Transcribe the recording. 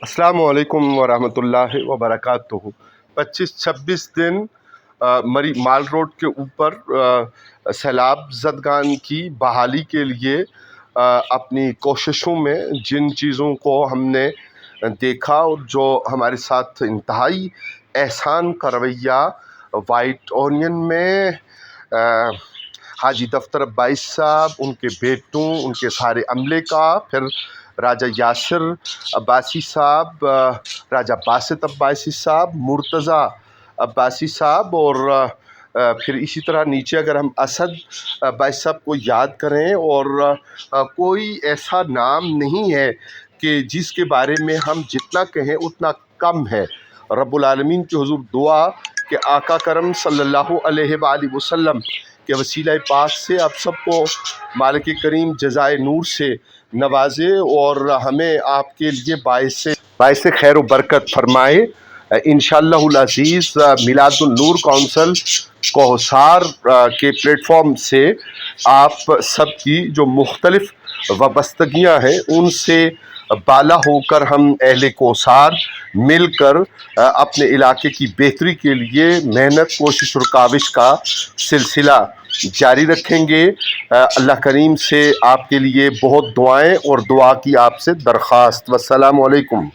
السلام علیکم ورحمۃ اللہ وبرکاتہ۔ 25-26 دن مری مال روڈ کے اوپر سیلاب زدگان کی بحالی کے لیے اپنی کوششوں میں جن چیزوں کو ہم نے دیکھا اور جو ہمارے ساتھ انتہائی احسان کا رویہ وائٹ اونین میں حاجی دفتر عباسی صاحب، ان کے بیٹوں، ان کے سارے عملے کا، پھر راجہ یاسر عباسی صاحب، راجہ باسط عباسی صاحب، مرتضیٰ عباسی صاحب، اور پھر اسی طرح نیچے اگر ہم اسد عباسی صاحب کو یاد کریں، اور کوئی ایسا نام نہیں ہے کہ جس کے بارے میں ہم جتنا کہیں اتنا کم ہے۔ رب العالمین کی حضور دعا کہ آقا کرم صلی اللہ علیہ وآلہ وسلم کے وسیلہ پاک سے آپ سب کو مالک کریم جزائے نور سے نوازے اور ہمیں آپ کے لیے باعث خیر و برکت فرمائے۔ انشاءاللہ العزیز میلاد النور کونسل کوثر کے پلیٹ فارم سے آپ سب کی جو مختلف وابستگیاں ہیں ان سے بالا ہو کر ہم اہل کوثر مل کر اپنے علاقے کی بہتری کے لیے محنت، کوشش اور کاوش کا سلسلہ جاری رکھیں گے۔ اللہ کریم سے آپ کے لیے بہت دعائیں اور دعا کی آپ سے درخواست۔ والسلام علیکم۔